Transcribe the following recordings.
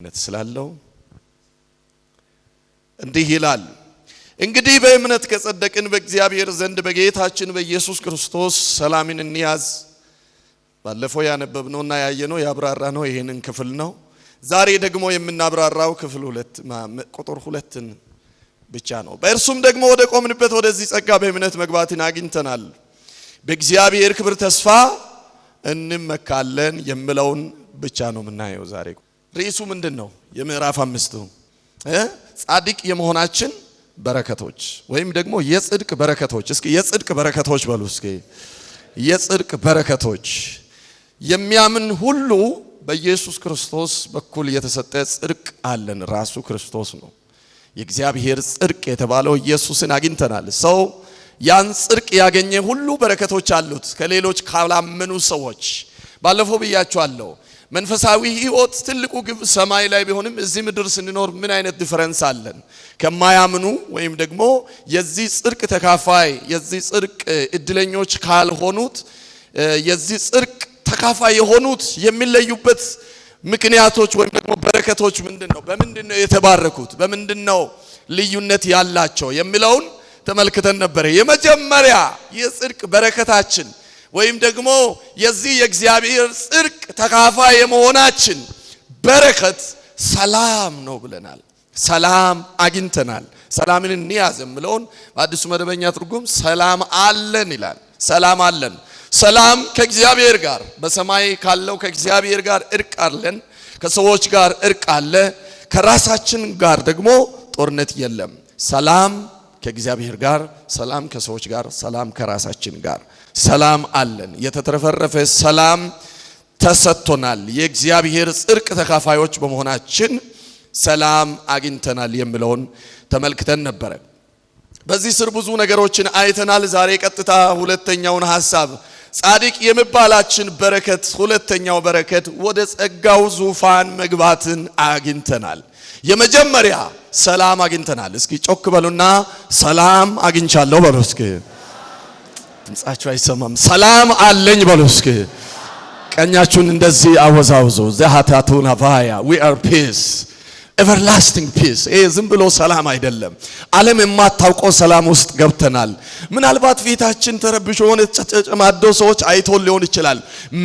ስላለው እንዲህ ይላል እንግዲህ በእምነት ከጸደቅን በእግዚአብሔር ዘንድ በጌታችን በኢየሱስ ክርስቶስ ሰላምን እንያዝ ባለፈው ያነበብነውና ያየነው ያብራራነው ይሄንን ክፍል ነው ዛሬ ደግሞ የምናብራራው ክፍል 2 ቁጥር 2 ብቻ ነው በእርሱም ደግሞ ወደ ቆምንበት ወደዚህ ጸጋ በእምነት መግባትን አግኝተናል በእግዚአብሔር ክብር ተስፋ እንመካለን የሚለውን ብቻ ነው የምናየው ዛሬ ርዕሱ ምንድነው የምዕራፍ 5 ጻድቅ የመሆናችን በረከቶች ወይም ደግሞ የጽድቅ በረከቶች እስኪ የጽድቅ በረከቶች በሉ እስኪ የጽድቅ በረከቶች የሚያምን ሁሉ በኢየሱስ ክርስቶስ በኩል የተሰጠ ጽድቅ አለን ራሱ ክርስቶስ ነው የእግዚአብሔር ጽድቅ የተባለው ኢየሱስን አግኝተናል ሰው ያን ጽድቅ ያገኘ ሁሉ በረከቶች አሉት ከሌሎች ካላመኑ ሰዎች ባለፈው ብያችኋለሁ መንፈሳዊ ህይወት ትልቁ ግብ ሰማይ ላይ ቢሆንም እዚህ ምድር ስንኖር ምን አይነት ዲፈረንስ አለን ከማያምኑ ወይም ደግሞ የዚህ ጽድቅ ተካፋይ የዚህ ጽድቅ እድለኞች ካልሆኑት የዚህ ጽድቅ ተካፋይ የሆኑት የሚለዩበት ምክንያቶች ወይም ደግሞ በረከቶች ምንድነው በምንድነው የተባረኩት በምንድነው ልዩነት ያላቸው የሚለውን ተመልክተን ነበር የመጀመሪያ የጽድቅ በረከታችን ወይም ደግሞ የዚህ የእግዚአብሔር ጽድቅ ተካፋይ የመሆናችን በረከት ሰላም ነው ብለናል ሰላም አግኝተናል ሰላምን እንያዝ የሚለውን በአዲሱ መደበኛ ትርጉም ሰላም አለን ይላል ሰላም አለን ሰላም ከእግዚአብሔር ጋር በሰማይ ካለው ከእግዚአብሔር ጋር እርቅ አለን ከሰዎች ጋር እርቅ አለ ከራሳችን ጋር ደግሞ ጦርነት የለም ሰላም ከእግዚአብሔር ጋር ሰላም ከሰዎች ጋር ሰላም ከራሳችን ጋር ሰላም አለን የተተረፈረፈ ሰላም ተሰጥቶናል የእግዚአብሔር ጽድቅ ተካፋዮች በመሆናችን ሰላም አግኝተናል የሚለውን ተመልክተን ነበር በዚህ ስር ብዙ ነገሮችን አይተናል ዛሬ ቀጥታ ሁለተኛውን ሐሳብ ጻድቅ የመባላችን በረከት ሁለተኛው በረከት ወደ ጸጋው ዙፋን መግባትን አግኝተናል የመጀመሪያ ሰላም አግኝተናል እስኪ ጮክ በሉና ሰላም አግኝቻለሁ በሉ እስኪ ድምጻችሁ አይሰማም ሰላም አለኝ በሉ እስኪ ቀኛችሁን እንደዚህ አወዛውዙ ዘሃታቱን አቫያ we are peace everlasting peace ዝም ብሎ ሰላም አይደለም ዓለም የማታውቀው ሰላም ውስጥ ገብተናል ምናልባት ፊታችን ተረብሾ ሆነ ተጨማዶ ሰዎች አይቶን ሊሆን ይችላል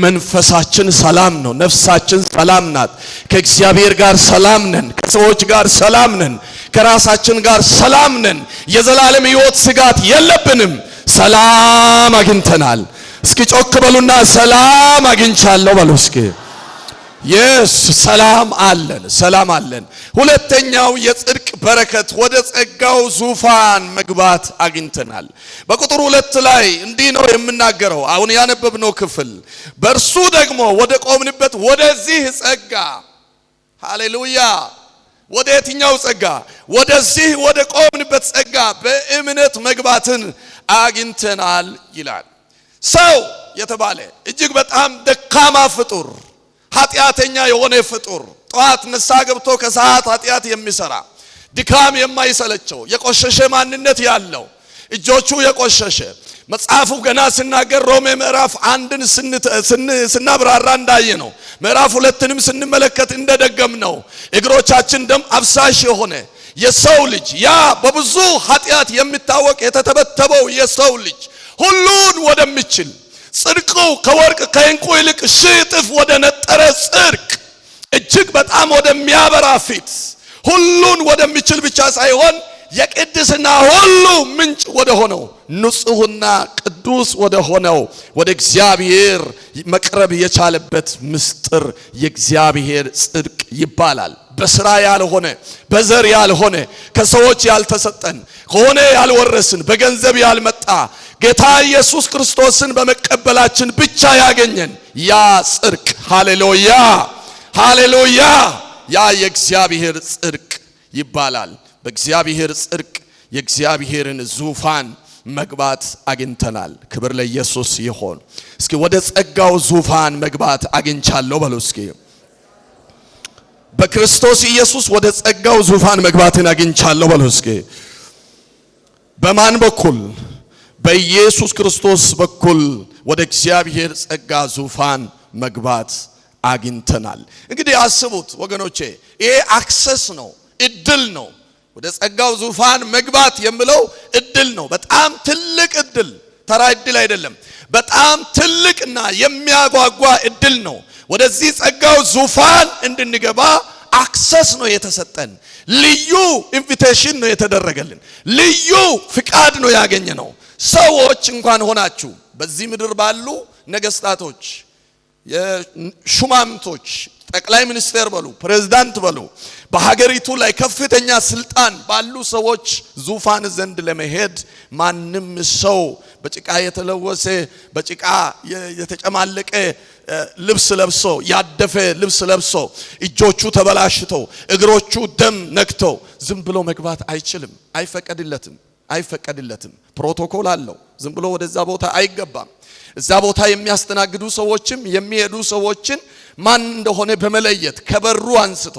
መንፈሳችን ሰላም ነው ነፍሳችን ሰላም ናት ከእግዚአብሔር ጋር ሰላም ነን ከሰዎች ጋር ሰላም ነን ከራሳችን ጋር ሰላም ነን የዘላለም ሕይወት ስጋት የለብንም ሰላም አግኝተናል እስኪ ጮክ በሉና ሰላም አግኝቻለሁ በሉ እስኪ yes ሰላም አለን ሁለተኛው የጽድቅ በረከት ወደ ጸጋው ዙፋን መግባት አግኝተናል በቁጥር 2 ላይ እንዲህ ነው የምናገረው አሁን ያነበብነው ክፍል በእርሱ ደግሞ ወደ ቆምንበት ወደዚህ ጸጋ ሃሌሉያ ወደ የትኛው ጸጋ ወደዚህ ወደ ቆምንበት ጸጋ በእምነት መግባትን አግኝተናል ይላል ሰው የተባለ እጅግ በጣም ደካማ ፍጡር ኃጢአተኛ የሆነ ፍጡር ጧት ንስሐ ገብቶ ከሰዓት ኃጢአት የሚሰራ ድካም የማይሰለቸው የቆሸሸ ማንነት ያለው እጆቹ የቆሸሸ መጽሐፉ ገና ሲናገር ሮሜ ምዕራፍ 1ን ስናብራራ እንዳየ ነው ምዕራፍ 2ንም ስንመለከት እንደደገም ነው እግሮቻችን ደም አፍሳሽ የሆነ የሰው ልጅ ያ በብዙ ኃጢአት የሚታወቅ የተተበተበው የሰው ልጅ ሁሉን ወደሚችል ጽድቁ ከወርቅ ከእንቁ ይልቅ ሺህ እጥፍ ወደ ነጠረ ጽድቅ እጅግ በጣም ወደሚያበራ ፊት ሁሉን ወደሚችል ብቻ ሳይሆን የቅድስና ሁሉ ምንጭ ወደ ሆነው ንጹህና ቅዱስ ወደ ሆነው ወደ እግዚአብሔር መቅረብ የቻለበት ምስጢር የእግዚአብሔር ጽድቅ ይባላል በስራ ያልሆነ በዘር ያልሆነ ከሰዎች ያልተሰጠን ከሆነ ያልወረስን በገንዘብ ያልመጣ ጌታ ኢየሱስ ክርስቶስን በመቀበላችን ብቻ ያገኘን ያ ጽድቅ ሃሌሉያ ሃሌሉያ ያ የእግዚአብሔር ጽድቅ ይባላል በእግዚአብሔር ጽድቅ የእግዚአብሔርን ዙፋን መግባት አግኝተናል ክብር ለኢየሱስ ይሁን እስኪ ወደ ጸጋው ዙፋን መግባት አግኝቻለሁ በሉ እስኪ በክርስቶስ ኢየሱስ ወደ ጸጋው ዙፋን መግባትን አግኝቻለሁ በሉ እስኪ በማን በኩል በኢየሱስ ክርስቶስ በኩል ወደ እግዚአብሔር ጸጋ ዙፋን መግባት አግኝተናል። እንግዲህ አስቡት ወገኖቼ፣ ይሄ አክሰስ ነው፣ እድል ነው። ወደ ጸጋው ዙፋን መግባት የሚለው እድል ነው። በጣም ትልቅ እድል፣ ተራ እድል አይደለም። በጣም ትልቅና የሚያጓጓ እድል ነው። ወደዚህ ጸጋው ዙፋን እንድንገባ አክሰስ ነው የተሰጠን። ልዩ ኢንቪቴሽን ነው የተደረገልን። ልዩ ፍቃድ ነው ያገኘነው። ሰዎች እንኳን ሆናችሁ በዚህ ምድር ባሉ ነገስታቶች፣ የሹማምንቶች፣ ጠቅላይ ሚኒስቴር በሉ፣ ፕሬዝዳንት በሉ፣ በሀገሪቱ ላይ ከፍተኛ ስልጣን ባሉ ሰዎች ዙፋን ዘንድ ለመሄድ ማንም ሰው በጭቃ የተለወሰ በጭቃ የተጨማለቀ ልብስ ለብሶ ያደፈ ልብስ ለብሶ እጆቹ ተበላሽተው እግሮቹ ደም ነክተው ዝም ብሎ መግባት አይችልም። አይፈቀድለትም። ፕሮቶኮል አለው። ዝም ብሎ ወደዛ ቦታ አይገባም። እዛ ቦታ የሚያስተናግዱ ሰዎችም የሚሄዱ ሰዎችን ማን እንደሆነ በመለየት ከበሩ አንስቶ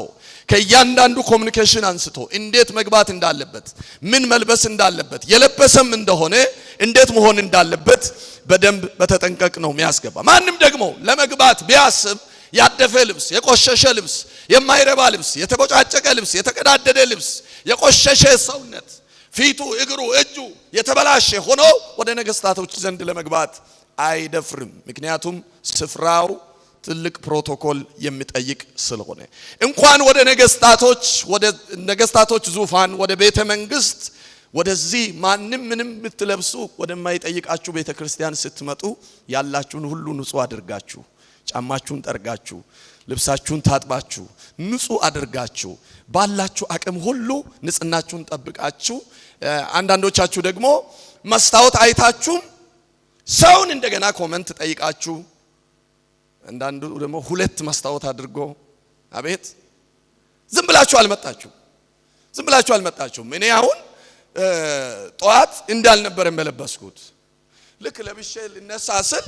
ከእያንዳንዱ ኮሙኒኬሽን አንስቶ እንዴት መግባት እንዳለበት፣ ምን መልበስ እንዳለበት፣ የለበሰም እንደሆነ እንዴት መሆን እንዳለበት በደንብ በተጠንቀቅ ነው የሚያስገባ። ማንም ደግሞ ለመግባት ቢያስብ ያደፈ ልብስ፣ የቆሸሸ ልብስ፣ የማይረባ ልብስ፣ የተቦጫጨቀ ልብስ፣ የተቀዳደደ ልብስ፣ የቆሸሸ ሰውነት፣ ፊቱ፣ እግሩ፣ እጁ የተበላሸ ሆኖ ወደ ነገስታቶች ዘንድ ለመግባት አይደፍርም። ምክንያቱም ስፍራው ትልቅ ፕሮቶኮል የሚጠይቅ ስለሆነ እንኳን ወደ ነገስታቶች ዙፋን ወደ ቤተ መንግስት ወደዚህ ማንም ምንም የምትለብሱ ወደማይጠይቃችሁ ቤተ ክርስቲያን ስትመጡ ያላችሁን ሁሉ ንጹህ አድርጋችሁ፣ ጫማችሁን ጠርጋችሁ፣ ልብሳችሁን ታጥባችሁ ንጹህ አድርጋችሁ ባላችሁ አቅም ሁሉ ንጽህናችሁን ጠብቃችሁ፣ አንዳንዶቻችሁ ደግሞ መስታወት አይታችሁ ሰውን እንደገና ኮመንት ጠይቃችሁ፣ አንዳንዱ ደግሞ ሁለት መስታወት አድርጎ አቤት ዝም ብላችሁ አልመጣችሁም። እኔ አሁን ጧት እንዳልነበር መለበስኩት ልክ ለብሼ ልነሳ ስል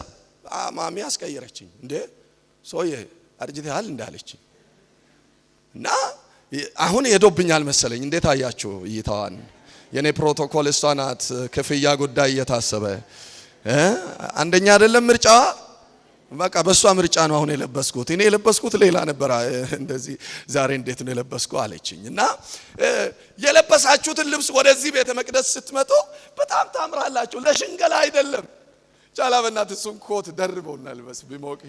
ማሚ አስቀየረችኝ። እንዴ ሶዬ አርጅተሃል እንዳለችኝ እና አሁን ሄዶብኛል መሰለኝ። እንዴት አያችሁ እይታዋን? የኔ ፕሮቶኮል እሷ ናት። ክፍያ ጉዳይ እየታሰበ አንደኛ አይደለም ምርጫዋ። በቃ በሷ ምርጫ ነው አሁን የለበስኩት። እኔ የለበስኩት ሌላ ነበር። እንደዚህ ዛሬ እንዴት ነው የለበስኩት አለችኝ። እና የለበሳችሁትን ልብስ ወደዚህ ቤተ መቅደስ ስትመጡ በጣም ታምራላችሁ። ለሽንገላ አይደለም። ጫላ በእናት እሱን ኮት ደርበውና ልበስ ቢሞቅ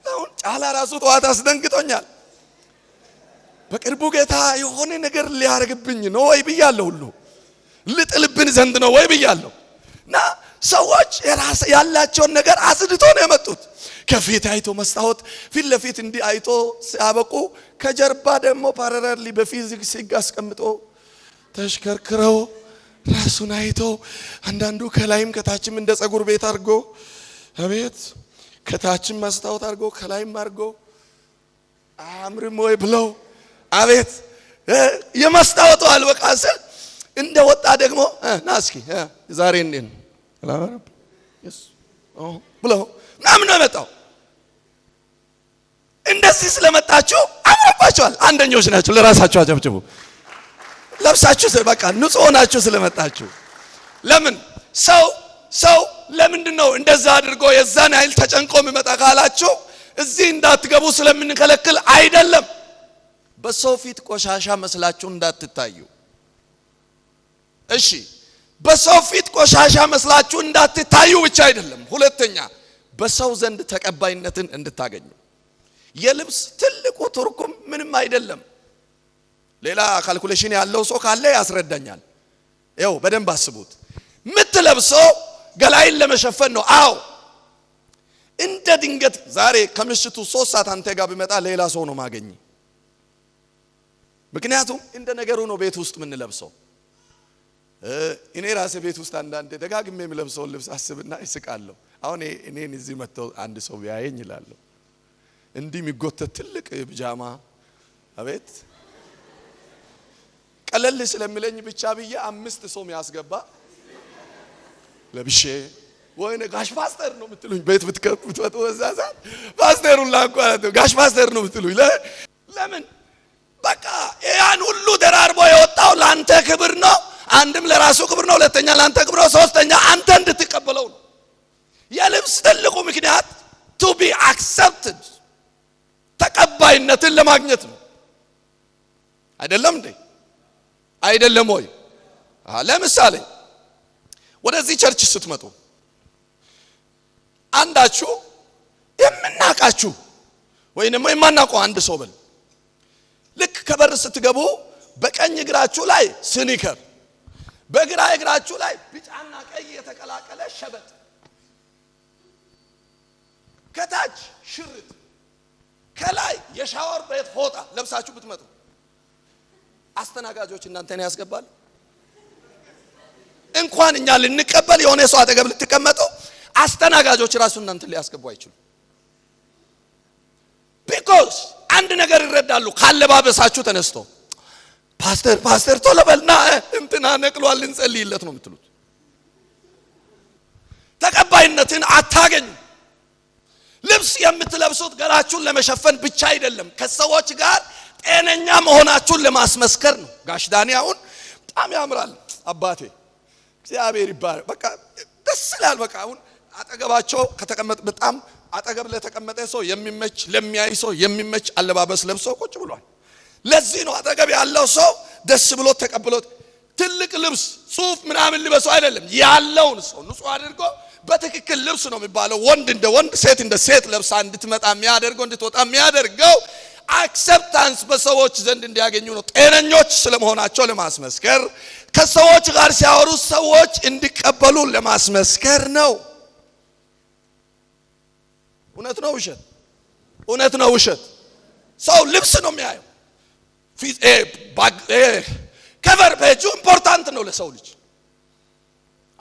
አሁን ጫላ ራሱ ጠዋት አስደንግጦኛል። በቅርቡ ጌታ የሆነ ነገር ሊያርግብኝ ነው ወይ ብያለሁ። ሁሉ ልጥልብን ዘንድ ነው ወይ ብያለሁ። እና ሰዎች ያላቸውን ነገር አጽድቶ ነው የመጡት። ከፊት አይቶ መስታወት ፊት ለፊት እንዲህ አይቶ ሲያበቁ ከጀርባ ደግሞ ፓራሌሊ በፊዚክስ ሕግ አስቀምጦ ተሽከርክረው ራሱን አይቶ አንዳንዱ ከላይም ከታችም እንደ ጸጉር ቤት አድርጎ አቤት ከታችም መስታወት አድርጎ ከላይም አድርጎ አምርም ወይ ብለው አቤት የመስታወቱ አልበቃ ስል እንደ ወጣ ደግሞ ና እስኪ ዛሬ እንዴት ነው አላረብ ብለው ምናምን ነው የመጣው። እንደዚህ ስለመጣችሁ አምሮባችኋል። አንደኞች ናችሁ። ለራሳችሁ አጨብጭቡ። ለብሳችሁ በቃ ንጹህ ሆናችሁ ስለመጣችሁ። ለምን ሰው ለምንድነው እንደዛ አድርጎ የዛን ኃይል ተጨንቆ የሚመጣ ካላችሁ እዚህ እንዳትገቡ ስለምንከለክል አይደለም። በሰው ፊት ቆሻሻ መስላችሁ እንዳትታዩ። እሺ በሰው ፊት ቆሻሻ መስላችሁ እንዳትታዩ ብቻ አይደለም። ሁለተኛ በሰው ዘንድ ተቀባይነትን እንድታገኙ። የልብስ ትልቁ ትርጉም ምንም አይደለም። ሌላ ካልኩሌሽን ያለው ሰው ካለ ያስረዳኛል። ይኸው በደንብ አስቡት። ምትለብሰው ገላይን ለመሸፈን ነው። አዎ እንደ ድንገት ዛሬ ከምሽቱ 3 ሰዓት አንተ ጋር ቢመጣ ሌላ ሰው ነው ማገኝ። ምክንያቱም እንደ ነገሩ ነው ቤት ውስጥ ምን ለብሰው። እኔ ራሴ ቤት ውስጥ አንዳንዴ ደጋግሜ የምለብሰው ልብስ አስብና እስቃለሁ። አሁን እኔን እዚህ መጥተው አንድ ሰው ቢያየኝ ይላልው እንዲህ የሚጎተት ትልቅ ቢጃማ አቤት ቀለል ስለሚለኝ ብቻ ብዬ 5 ሰው የሚያስገባ ለብሼ ወይኔ ጋሽ ፓስተር ነው የምትሉኝ ቤት ብትከፍቱት ወዛዛ ፓስተሩን ላንኳት ጋሽ ፓስተር ነው የምትሉኝ ለምን? በቃ ያን ሁሉ ደራርቦ የወጣው ላንተ ክብር ነው። አንድም ለራሱ ክብር ነው፣ ሁለተኛ ላንተ ክብር ነው፣ ሶስተኛ አንተ እንድትቀበለው ነው። የልብስ ትልቁ ምክንያት to be accepted ተቀባይነትን ለማግኘት ነው። አይደለም እንዴ? አይደለም ወይ? ለምሳሌ ወደዚህ ቸርች ስትመጡ አንዳችሁ የምናቃችሁ ወይንም የማናውቀው አንድ ሰው በል ልክ ከበር ስትገቡ በቀኝ እግራችሁ ላይ ስኒከር፣ በግራ እግራችሁ ላይ ቢጫና ቀይ የተቀላቀለ ሸበጥ፣ ከታች ሽርጥ፣ ከላይ የሻወር ቤት ፎጣ ለብሳችሁ ብትመጡ አስተናጋጆች እናንተን ያስገባሉ? እንኳን እኛ ልንቀበል የሆነ ሰው አጠገብ ልትቀመጡ አስተናጋጆች ራሱ እናንተን ሊያስገቡ አይችሉም። ቢኮዝ አንድ ነገር ይረዳሉ ካለባበሳችሁ ተነስቶ ፓስተር ቶሎ በልና እንትና ነቅሏል እንጸልይለት ነው የምትሉት። ተቀባይነትን አታገኙ። ልብስ የምትለብሱት ገላችሁን ለመሸፈን ብቻ አይደለም፣ ከሰዎች ጋር ጤነኛ መሆናችሁን ለማስመስከር ነው። ጋሽ ዳኒ አሁን በጣም ያምራል አባቴ እግዚአብሔር ይባረክ። በቃ ደስ ይላል። በቃ አሁን አጠገባቸው ከተቀመጠ በጣም አጠገብ ለተቀመጠ ሰው የሚመች ለሚያይ ሰው የሚመች አለባበስ ለብሶ ቁጭ ብሏል። ለዚህ ነው አጠገብ ያለው ሰው ደስ ብሎት ተቀብሎት ትልቅ ልብስ ሱፍ ምናምን ልበሱ አይደለም፣ ያለውን ሰው ንጹህ አድርጎ በትክክል ልብስ ነው የሚባለው። ወንድ እንደ ወንድ ሴት እንደ ሴት ለብሳ እንድትመጣ የሚያደርገው እንድትወጣ የሚያደርገው አክሰፕታንስ በሰዎች ዘንድ እንዲያገኙ ነው። ጤነኞች ስለመሆናቸው ለማስመስከር፣ ከሰዎች ጋር ሲያወሩ ሰዎች እንዲቀበሉ ለማስመስከር ነው። እውነት ነው ውሸት? እውነት ነው ውሸት? ሰው ልብስ ነው የሚያየው። ከቨር ፔጁ ኢምፖርታንት ነው ለሰው ልጅ።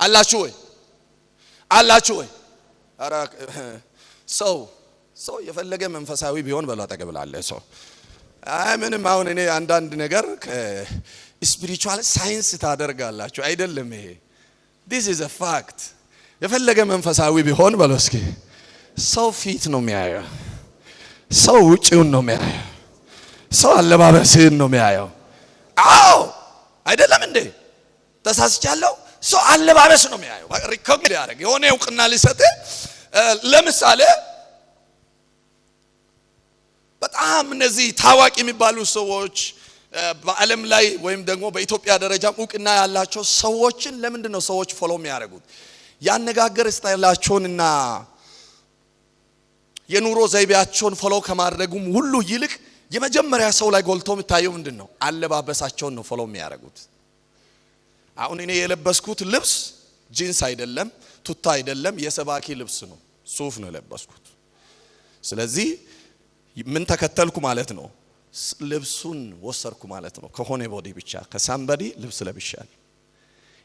አላችሁ ወይ? አላችሁ ወይ? ኧረ ሰው የፈለገ መንፈሳዊ ቢሆን በለው አጠገብላለ ሰው ምንም አሁን እኔ አንዳንድ ነገር ስፒሪቹዋል ሳይንስ ታደርጋላችሁ አይደለም። ይሄ this is a fact። የፈለገ መንፈሳዊ ቢሆን በለው እስኪ ሰው ፊት ነው የሚያየው፣ ሰው ውጪውን ነው የሚያየው፣ ሰው አለባበስን ነው የሚያየው። አዎ አይደለም እንዴ? ተሳስቻለሁ። ሰው አለባበስ ነው የሚያየው። ሪኮግኒሽን ያደርግ የሆነ እውቅና ሊሰጥ ለምሳሌ በጣም እነዚህ ታዋቂ የሚባሉ ሰዎች በዓለም ላይ ወይም ደግሞ በኢትዮጵያ ደረጃ እውቅና ያላቸው ሰዎችን ለምንድን ነው ሰዎች ፎሎ የሚያደርጉት? ያነጋገር ስታይላቸውንና የኑሮ ዘይቤያቸውን ፎሎ ከማድረጉም ሁሉ ይልቅ የመጀመሪያ ሰው ላይ ጎልቶ የሚታየው ምንድነው? አለባበሳቸውን ነው ፎሎ የሚያደርጉት። አሁን እኔ የለበስኩት ልብስ ጂንስ አይደለም፣ ቱታ አይደለም፣ የሰባኪ ልብስ ነው፣ ሱፍ ነው የለበስኩት። ስለዚህ ምን ተከተልኩ ማለት ነው? ልብሱን ወሰርኩ ማለት ነው። ከሆነ ቦዲ ብቻ ከሳምባዲ ልብስ ለብሻል።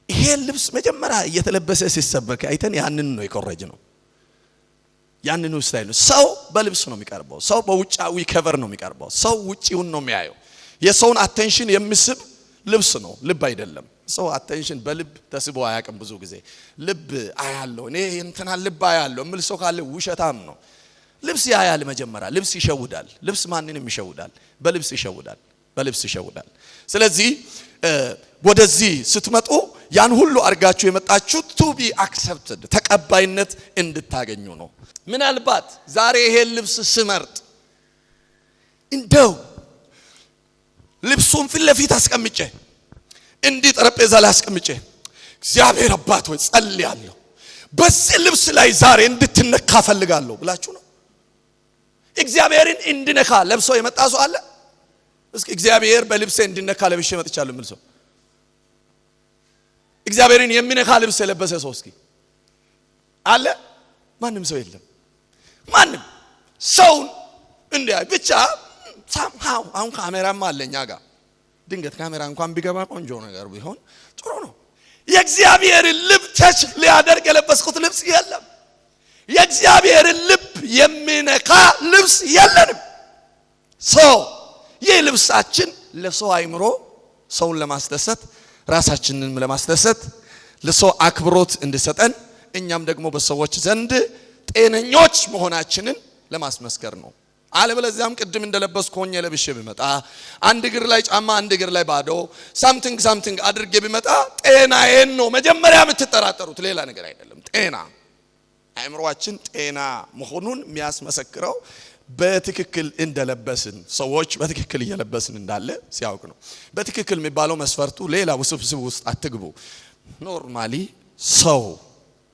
ይሄ ልብስ መጀመሪያ እየተለበሰ ሲሰበክ አይተን ያንን ነው የኮረጅ ነው። ያንን ስታይል ነው። ሰው በልብስ ነው የሚቀርበው። ሰው በውጫዊ ከቨር ነው የሚቀርበው። ሰው ውጪውን ነው የሚያየው። የሰውን አቴንሽን የሚስብ ልብስ ነው፣ ልብ አይደለም። ሰው አቴንሽን በልብ ተስቦ አያውቅም። ብዙ ጊዜ ልብ አያለው እኔ እንትና ልብ አያለው የሚል ሰው ካለ ውሸታም ነው። ልብስ ያያል። መጀመሪያ ልብስ ይሸውዳል። ልብስ ማንንም ይሸውዳል። በልብስ ይሸውዳል። በልብስ ይሸውዳል። ስለዚህ ወደዚህ ስትመጡ ያን ሁሉ አርጋችሁ የመጣችሁት ቱ ቢ አክሰፕትድ ተቀባይነት እንድታገኙ ነው። ምናልባት ዛሬ ይሄን ልብስ ስመርጥ እንደው ልብሱን ፊት ለፊት አስቀምጬ እንዲህ ጠረጴዛ ላይ አስቀምጬ እግዚአብሔር አባት ሆይ ጸልያለሁ በዚህ ልብስ ላይ ዛሬ እንድትነካ ፈልጋለሁ ብላችሁ ነው። እግዚአብሔርን እንድነካ ለብሶ የመጣ ሰው አለ? እስኪ እግዚአብሔር በልብሴ እንድነካ ለብሼ መጥቻለሁ የሚል ሰው? እግዚአብሔርን የሚነካ ልብስ የለበሰ ሰው እስኪ አለ? ማንም ሰው የለም። ማንም ሰው እንዲያ ብቻ ሳምሃው አሁን ካሜራማ አለኛ ጋር ድንገት ካሜራ እንኳን ቢገባ ቆንጆ ነገር ቢሆን ጥሩ ነው። የእግዚአብሔርን ልብ ተች ሊያደርግ የለበስኩት ልብስ የለም። የእግዚአብሔርን ልብ የሚነካ ልብስ የለንም። ሰው ይህ ልብሳችን ለሰው አይምሮ ሰውን ለማስደሰት ራሳችንን ለማስደሰት ለሰው አክብሮት እንድሰጠን እኛም ደግሞ በሰዎች ዘንድ ጤነኞች መሆናችንን ለማስመስከር ነው። አለበለዚያም ቅድም እንደለበስኩ ሆኜ ለብሼ ቢመጣ አንድ እግር ላይ ጫማ አንድ እግር ላይ ባዶ ሳምቲንግ አድርጌ ቢመጣ ጤናዬን ነው መጀመሪያ የምትጠራጠሩት፣ ሌላ ነገር አይደለም። ጤና አይምሮአችን ጤና መሆኑን የሚያስመሰክረው በትክክል እንደለበስን ሰዎች በትክክል እየለበስን እንዳለ ሲያውቅ ነው። በትክክል የሚባለው መስፈርቱ ሌላ ውስብስብ ውስጥ አትግቡ። ኖርማሊ ሰው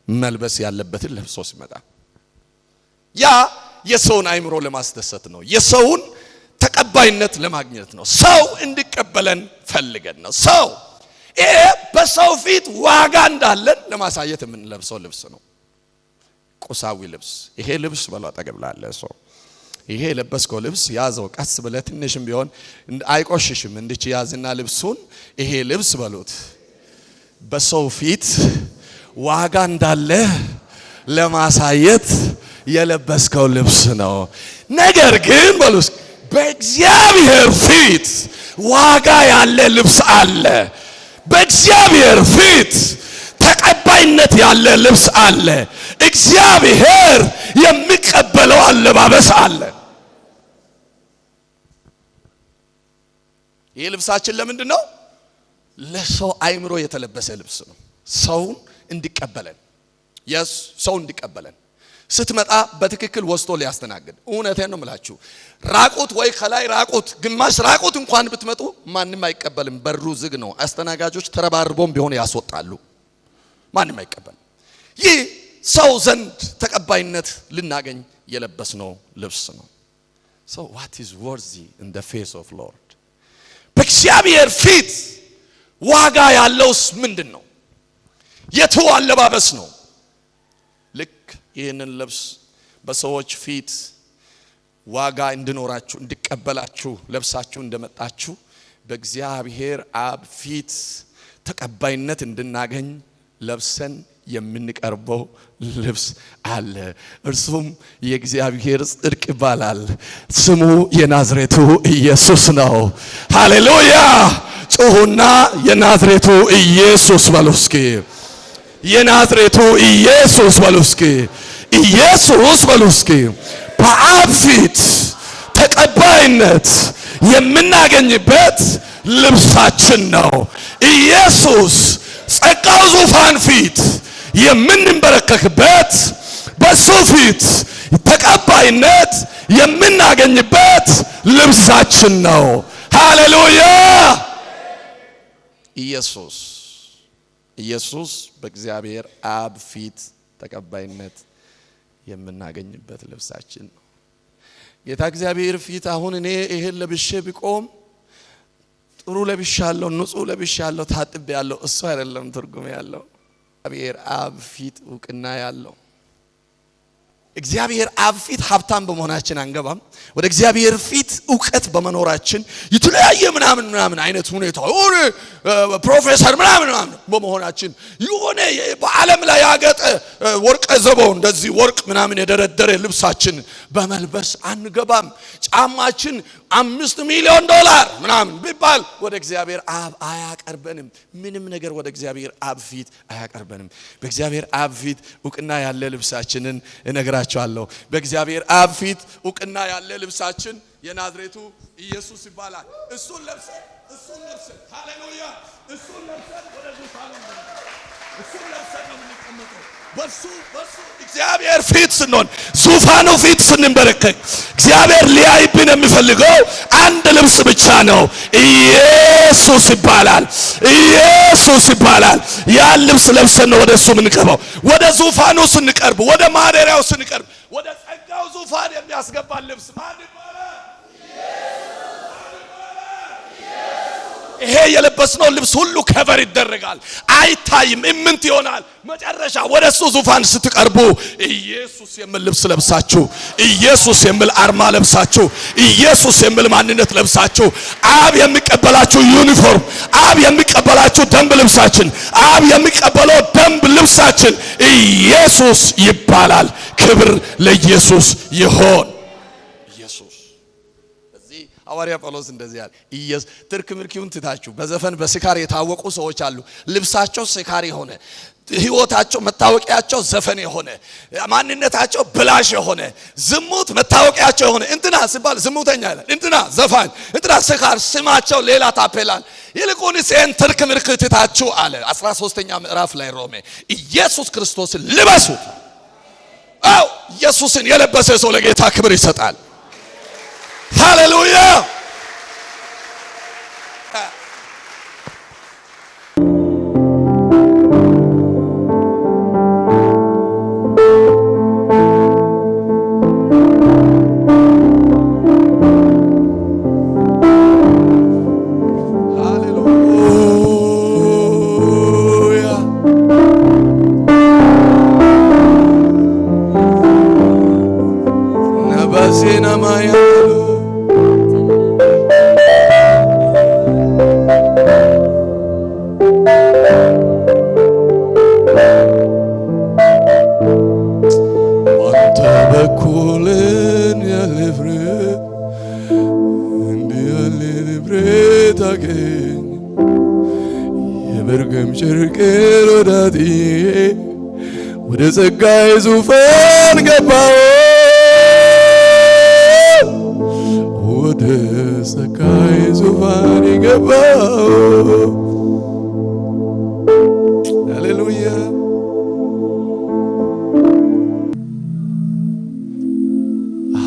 መልበስ ያለበትን ለብሶ ሲመጣ ያ የሰውን አይምሮ ለማስደሰት ነው። የሰውን ተቀባይነት ለማግኘት ነው። ሰው እንዲቀበለን ፈልገን ነው። ሰው ይሄ በሰው ፊት ዋጋ እንዳለን ለማሳየት የምንለብሰው ልብስ ነው። ቁሳዊ ልብስ። ይሄ ልብስ በለው አጠገብ ላለ ሰው ይሄ የለበስከው ልብስ ያዘው። ቀስ ብለህ ትንሽም ቢሆን አይቆሽሽም። እንድች ያዝና ልብሱን ይሄ ልብስ በሉት በሰው ፊት ዋጋ እንዳለ ለማሳየት የለበስከው ልብስ ነው። ነገር ግን በሉስ በእግዚአብሔር ፊት ዋጋ ያለ ልብስ አለ። በእግዚአብሔር ፊት ተቀባይነት ያለ ልብስ አለ። እግዚአብሔር የሚቀበለው አለባበስ አለ። ይህ ልብሳችን ለምንድን ነው? ለሰው አይምሮ የተለበሰ ልብስ ነው። ሰውን እንዲቀበለን ሰው እንዲቀበለን ስትመጣ በትክክል ወስቶ ሊያስተናግድ። እውነቴን ነው የምላችሁ። ራቁት ወይ ከላይ ራቁት ግማሽ ራቁት እንኳን ብትመጡ ማንም አይቀበልም። በሩ ዝግ ነው። አስተናጋጆች ተረባርቦም ቢሆን ያስወጣሉ። ማንም አይቀበልም። ይህ ሰው ዘንድ ተቀባይነት ልናገኝ የለበስነው ልብስ ነው። So what is worthy in the face of Lord? በእግዚአብሔር ፊት ዋጋ ያለውስ ምንድን ነው? የቱ አለባበስ ነው? ልክ ይህንን ልብስ በሰዎች ፊት ዋጋ እንድኖራችሁ እንድቀበላችሁ ለብሳችሁ እንደመጣችሁ በእግዚአብሔር አብ ፊት ተቀባይነት እንድናገኝ ለብሰን የምንቀርበው ልብስ አለ። እርሱም የእግዚአብሔር ጽድቅ ይባላል። ስሙ የናዝሬቱ ኢየሱስ ነው። ሃሌሉያ! ጩሁና የናዝሬቱ ኢየሱስ በሉ እስኪ። የናዝሬቱ ኢየሱስ በሉ እስኪ። ኢየሱስ በሉ እስኪ። በአብ ፊት ተቀባይነት የምናገኝበት ልብሳችን ነው። ኢየሱስ ጸጋው ዙፋን ፊት የምንበረከክበት በሱ ፊት ተቀባይነት የምናገኝበት ልብሳችን ነው። ሃሌሉያ! ኢየሱስ በእግዚአብሔር አብ ፊት ተቀባይነት የምናገኝበት ልብሳችን ነው። ጌታ እግዚአብሔር ፊት አሁን እኔ ይሄን ለብሼ ቢቆም ጥሩ ለብሻለሁ፣ ንጹህ ለብሻለሁ፣ ታጥቤያለሁ፣ እሱ አይደለም ትርጉም ያለው። እግዚአብሔር አብ ፊት እውቅና ያለው። እግዚአብሔር አብ ፊት ሀብታም በመሆናችን አንገባም። ወደ እግዚአብሔር ፊት እውቀት በመኖራችን የተለያየ ምናምን አይነት ሁኔታ ሆነ ፕሮፌሰር ምናምን በመሆናችን የሆነ በዓለም ላይ ያገጠ ወርቀ ዘቦ እንደዚህ ወርቅ ምናምን የደረደረ ልብሳችን በመልበስ አንገባም። ጫማችን $5 ሚሊዮን ምናምን ቢባል ወደ እግዚአብሔር አብ አያቀርበንም። ምንም ነገር ወደ እግዚአብሔር አብ ፊት አያቀርበንም። በእግዚአብሔር አብ ፊት እውቅና ያለ ልብሳችንን እነግራችኋለሁ። በእግዚአብሔር አብ ፊት እውቅና ያለ ልብሳችን የናዝሬቱ ኢየሱስ ይባላል። እሱን ለብሰን ሃሌሉያ! እሱን ለብሰን ወደ ዙፋኑ እሱን ለብሰን ነው የምንቀመጠው። በሱ እግዚአብሔር ፊት ስንሆን ዙፋኑ ፊት ስንበረከክ እግዚአብሔር ሊያይብን የሚፈልገው አንድ ልብስ ብቻ ነው። ኢየሱስ ይባላል። ኢየሱስ ይባላል። ያን ልብስ ለብሰን ነው ወደሱ የምንቀርበው። ወደ ዙፋኑ ስንቀርብ፣ ወደ ማደሪያው ስንቀርብ፣ ወደ ጸጋው ዙፋን የሚያስገባን ልብስ ማን ይባላል? ይሄ የለበስነው ልብስ ሁሉ ከቨር ይደረጋል፣ አይታይም፣ እምንት ይሆናል። መጨረሻ ወደሱ ዙፋን ስትቀርቡ ኢየሱስ የሚል ልብስ ለብሳችሁ፣ ኢየሱስ የሚል አርማ ለብሳችሁ፣ ኢየሱስ የሚል ማንነት ለብሳችሁ፣ አብ የሚቀበላችሁ ዩኒፎርም፣ አብ የሚቀበላችሁ ደንብ ልብሳችን፣ አብ የሚቀበለው ደንብ ልብሳችን ኢየሱስ ይባላል። ክብር ለኢየሱስ ይሆን። ሐዋርያ ጳውሎስ እንደዚህ ያለ ትርክ ምርኪውን ትታችሁ በዘፈን በስካር የታወቁ ሰዎች አሉ። ልብሳቸው ስካር የሆነ ህይወታቸው መታወቂያቸው ዘፈን የሆነ ማንነታቸው ብላሽ የሆነ ዝሙት መታወቂያቸው የሆነ እንትና ሲባል ዝሙተኛ ይላል፣ እንትና ዘፋኝ፣ እንትና ስካር ስማቸው ሌላ ታፔላል። ይልቁንስ ይህን ትርክ ምርክ ትታችሁ አለ 13ኛ ምዕራፍ ላይ ሮሜ ኢየሱስ ክርስቶስን ልበሱት። አው ኢየሱስን የለበሰ ሰው ለጌታ ክብር ይሰጣል። ሃሌሉያ። የመርገም ጨርቄን ወዳጥዬ ወደ ጸጋዬ ዙፋን ገባሁ ወደ ጸጋዬ ዙፋን ገባሁ። ሃሌሉያ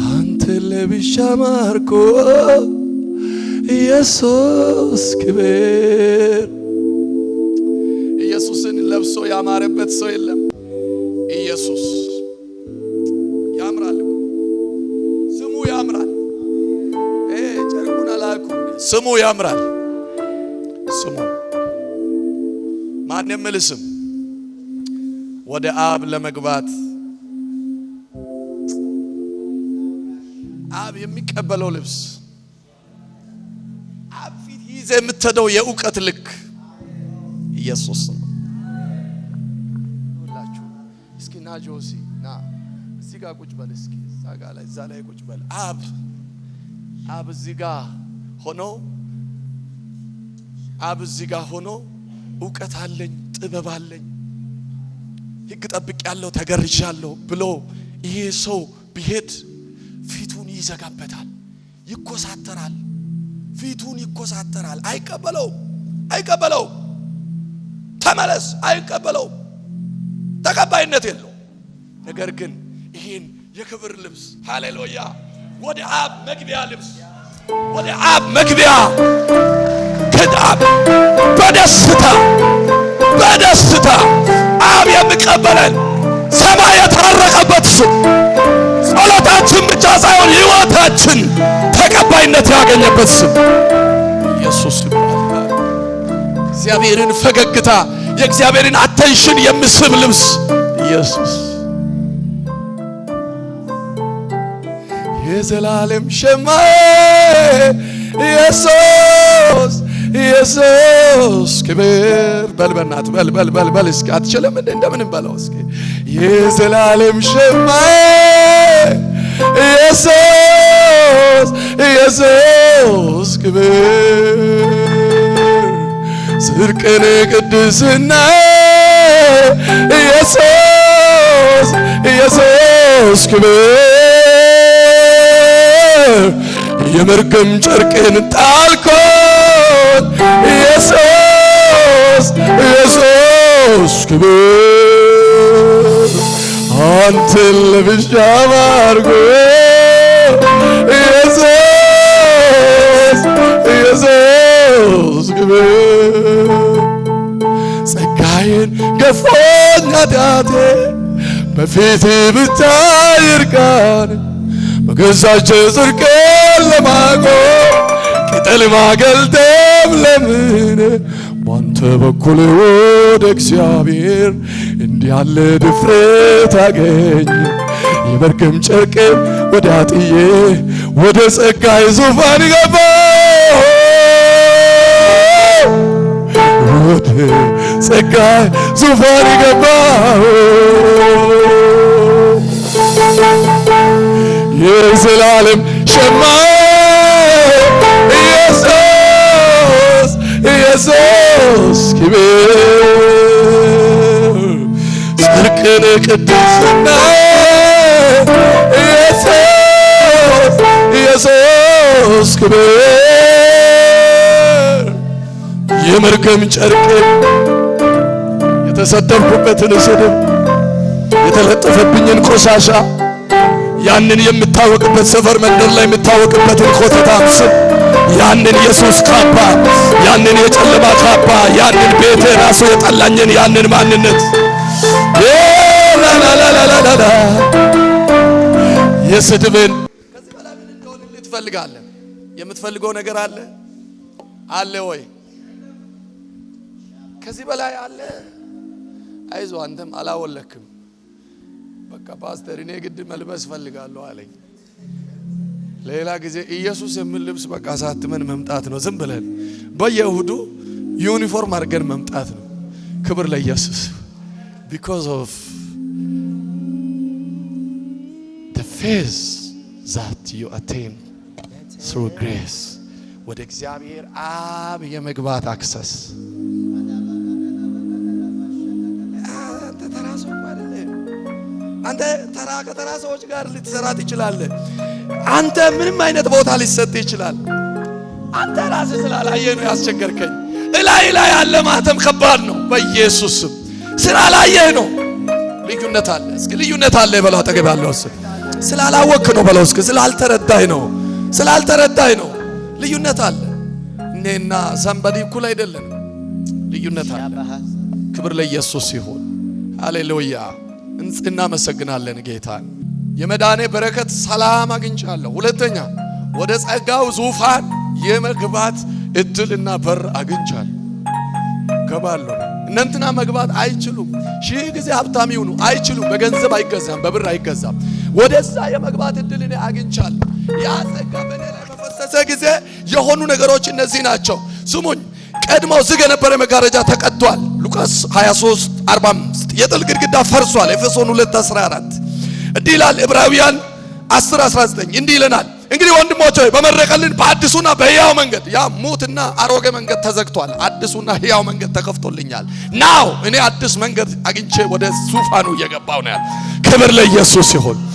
አንተ ለብቻ ማርኮ ኢየሱስ ክብር። ኢየሱስን ለብሶ ያማረበት ሰው የለም። ኢየሱስ ያምራል፣ ስሙ ያምራል። ጨርቁን አላልኩም፣ ስሙ ያምራል። ስሙ ማን የምል ስም ወደ አብ ለመግባት አብ የሚቀበለው ልብስ አብ ፊት ይዘህ የምትሄደው የእውቀት ልክ ኢየሱስ ነው። ሁላችሁ እስኪ ና ጆሲ ና እዚህ ጋር ቁጭ በል እስኪ እዛ ላይ ቁጭ በል። አብ እዚህ ጋር ሆኖ እዚህ ጋር ሆኖ እውቀት አለኝ ጥበብ አለኝ ሕግ ጠብቄያለሁ ተገርዣለሁ ብሎ ይሄ ሰው ቢሄድ ፊቱን ይዘጋበታል፣ ይኮሳተራል፣ ፊቱን ይኮሳተራል። አይቀበለው ተመለስ፣ አይቀበለው፣ ተቀባይነት የለው። ነገር ግን ይሄን የክብር ልብስ ሃሌሉያ ወደ አብ መግቢያ ልብስ ወደ አብ መግቢያ ከዳብ በደስታ አብ የሚቀበለን ሰማይ የታረቀበት ስም ጸሎታችን ብቻ ሳይሆን ሕይወታችን ተቀባይነት ያገኘበት ስም ኢየሱስ ይባላል። እግዚአብሔርን ፈገግታ የእግዚአብሔርን አቴንሽን የሚስብ ልብስ ኢየሱስ የዘላለም ሸማ ኢየሱስ ክብር። በልበናት በል እስኪ አትችልም እንዴ? እንደምን በለው እስኪ የዘላለም ሸማ ኢየሱስ ክብር። ጽድቅን ቅድስና ኢየሱስ ክብር። የመርገም ጨርቅን ጣልኮት ኢየሱስ ክብር። አንተን ለብቻ ማርጎ ኢየሱስ ክብር። ጸጋዬን ገፎኝ ኃጢአቴ በፊት ብታይ እርቃን በገዛች ጽድቅን ለማቆም ቅጠል ማገልደም ለምን ባንተ በኩል ወደ እግዚአብሔር እንዲህ ያለ ድፍረት አገኝ። የመርገም ጨርቄን ወደ አጥዬ ወደ ጸጋዬ ዙፋን ገባሁ ወደ ጸጋዬ ዙፋን ገባሁ። የዘላለም ሸማ ኢየሱስ ክብር። ጽድቅን ቅድስና ኢየሱስ ክብር። የመርገም ጨርቄን የተሰደብኩበትን ስድብ የተለጠፈብኝን ቆሻሻ ያንን የምታወቅበት ሰፈር መንደር ላይ የምታወቅበትን ኮተታም ስም ያንን ኢየሱስ ካባ ያንን የጨለማ ካባ ያንን ቤቴ ራሱ የጠላኝን ያንን ማንነት ላላላላላ የስድብን ከዚህ በላይ ምን እንደሆነ ትፈልጋለህ? የምትፈልገው ነገር አለ አለ ወይ? ከዚህ በላይ አለ? አይዞህ አንተም አላወለክም። በቃ ፓስተር እኔ ግድ መልበስ ፈልጋለሁ አለኝ። ሌላ ጊዜ ኢየሱስ የሚል ልብስ በቃ ሳትመን መምጣት ነው። ዝም ብለን በየእሁዱ ዩኒፎርም አድርገን መምጣት ነው። ክብር ለኢየሱስ። because of the faith that you attain through grace ወደ እግዚአብሔር አብ የመግባት አክሰስ አንተ ተራ ከተራ ሰዎች ጋር ልትሰራ ትችላለህ። አንተ ምንም አይነት ቦታ ሊሰጥ ይችላል። አንተ ራስህ ስላላየህ ነው ያስቸገርከኝ። እላይ ያለ ማተም ከባድ ነው። በኢየሱስ ስም ስላላየህ ነው። ልዩነት አለ። እስኪ ልዩነት አለ በለው። አጠገብ ያለው እሱ ስላላወቅህ ነው በለው። እስኪ ስላልተረዳህ ነው። ልዩነት አለ። እኔና ሰንበዲ እኩል አይደለም። ልዩነት አለ። ክብር ለኢየሱስ ይሁን። ሃሌሉያ። እናመሰግናለን ጌታን። የመዳኔ በረከት ሰላም አግኝቻለሁ። ሁለተኛ ወደ ጸጋው ዙፋን የመግባት እድልና በር አግኝቻለሁ። ገባለሁ። እነንትና መግባት አይችሉም። ሺህ ጊዜ ሀብታም ይሁኑ አይችሉም። በገንዘብ አይገዛም፣ በብር አይገዛም። ወደዛ የመግባት እድል እኔ አግኝቻለሁ። ያ ጸጋ በእኔ ላይ በፈሰሰ ጊዜ የሆኑ ነገሮች እነዚህ ናቸው። ስሙኝ። ቀድሞው ዝግ የነበረ መጋረጃ ተቀዷል። ሉቃስ 23:45 የጥል ግድግዳ ፈርሷል። ኤፌሶን 2:14 እንዲህ ይላል። ዕብራውያን 10:19 እንዲህ ይለናል። እንግዲህ ወንድሞች ሆይ በመረቀልን በአዲሱና በሕያው መንገድ ያ ሙትና አሮጌ መንገድ ተዘግቷል። አዲሱና ሕያው መንገድ ተከፍቶልኛል። ናው እኔ አዲስ መንገድ አግኝቼ ወደ ዙፋኑ እየገባው ነው ያለ። ክብር ለኢየሱስ ይሁን።